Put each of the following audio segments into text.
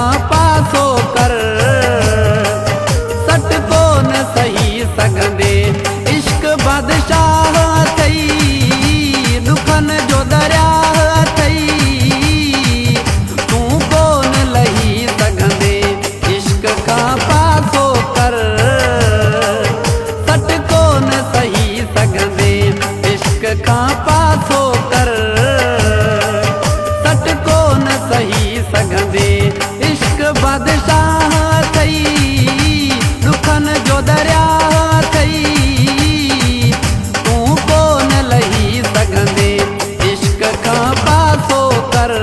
खां पासो कर, सट कोन सही सघंदे इश्क बादशाह अथई दुखन जो दरिया अथई, तू कोन लही सघंदे इश्क खां पासो कर, सट कोन सही सघंदे इश्क खां पासो कर, सट कोन सही सघंदे इश्क बादशाह अथई दुखन जो दरिया अथई, तू कोन लही सघंदे इश्क खां पासो कर,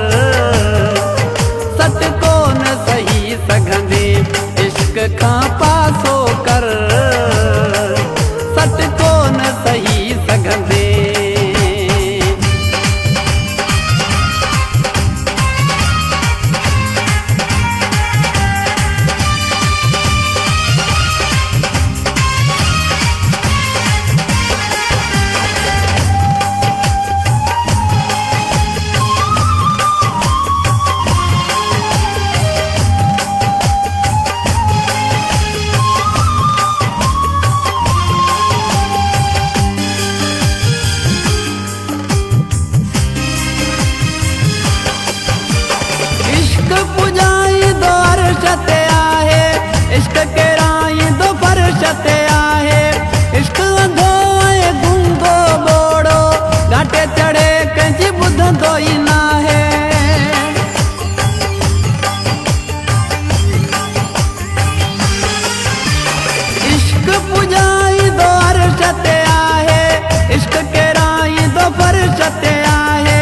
सट कोन सही सघंदे इश्क खां पासो कर, सट कोन सही सघंदे। पुजाई दो अर्श ते आहे, इश्क केराई दो फर्श ते आहे, इश्क अंधो ऐं गूंगो ॿोड़ो घाटे चढ़े कंहिंजी ॿुधंदो ई नाहे, इश्क पुजाई दो अर्श ते आहे, इश्क केराई दो फर्श ते आहे,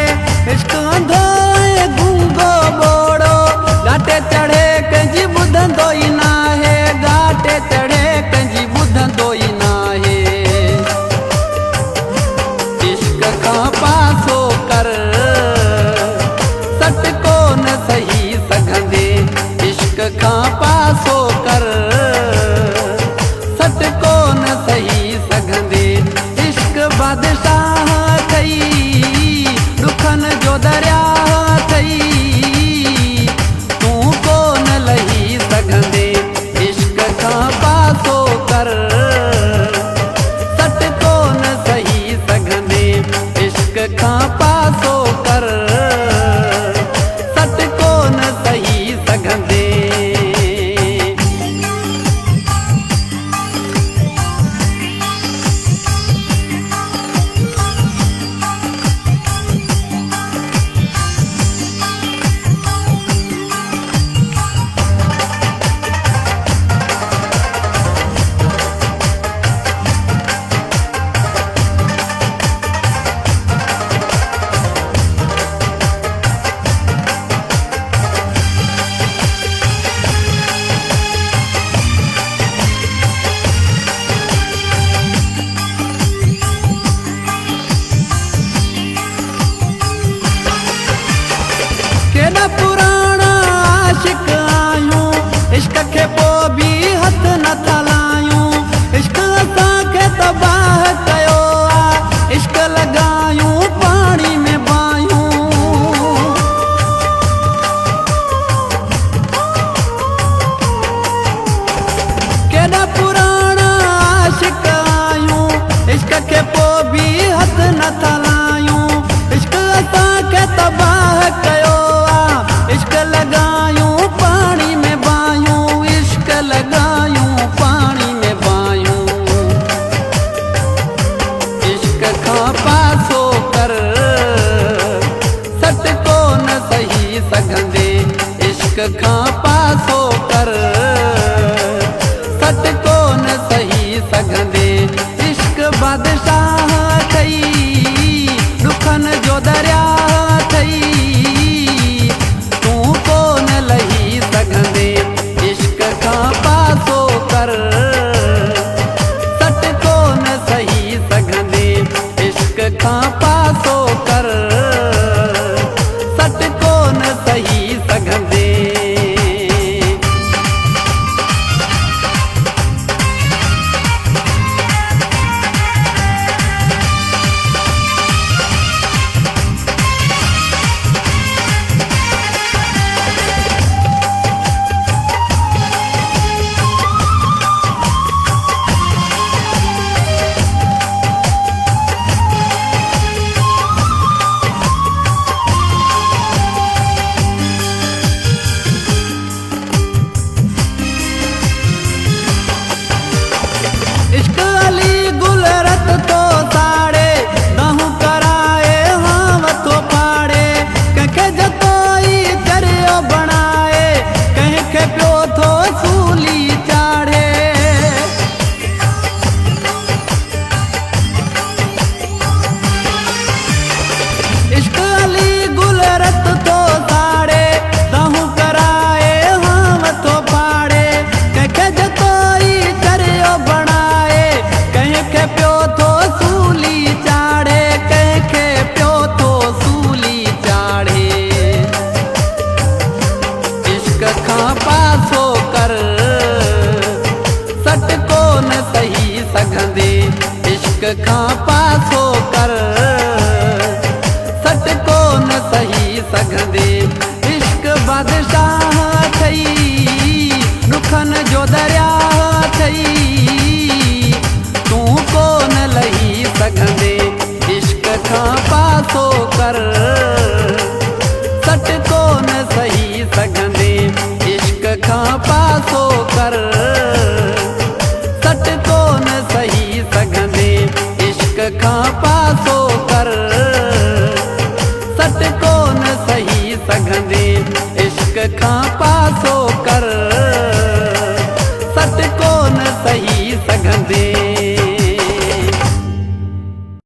इश्क अंधो ऐं गूंगो ॿोड़ो घाटे चढ़े कंहिंजी ॿुधंदो ई नाहे, घाटे चढ़े कंहिंजी ॿुधंदो ई नाहे, इश्क खां पासो कर, सट कोन सही सघंदे इश्क खां पासो कर, सट कोन सही सघंदे इश्क बादशाह अथई दुखन जो दरिया अथई, तू कोन लही सघंदे इश्क खां पासो कर, सट कोन सही सघंदे इश्क खां पासो कर, सट कोन सही सघंदे। केॾा पुराणा आशिक आहियूं, इश्क खे पोइ बि हथ नथा लायूं, इश्क असांखे तबाह कयो आहे, इश्क लॻायूं पाणी में बायूं, केॾा पुराणा आशिक आहियूं, इश्क खे पोइ बि हथ नथा लायूं, इश्क असांखे तबाह कयो, इश्क लॻायूं पाणी में बायूं, इश्क लॻायूं पाणी में बायूं, इश्क खां पासो कर, सट कोन सही सघंदे इश्क खां पासो कर, सट कोन सही सघंदे इश्क बादशाह अथई दुखन जो दरिया अथई, तू कोन लही सघंदे इश्क खां पासो कर, सट कोन सही सघंदे इश्क खां पासो कर, सट कोन सही सघंदे। खां पास हो कर सट कोन सही सघंदे इश्क खां पास हो कर सट कोन सही सघंदे इश्क बादशाह थई रुखन जो दरिया थई तू कोन लही सघंदे इश्क खां पास हो कर सट कोन सही सघंदे इश्क खां पास हो कर सट कोन सही सघंदे इश्क खां पास हो कर सट कोन सही सघंदे इश्क खां पास हो कर।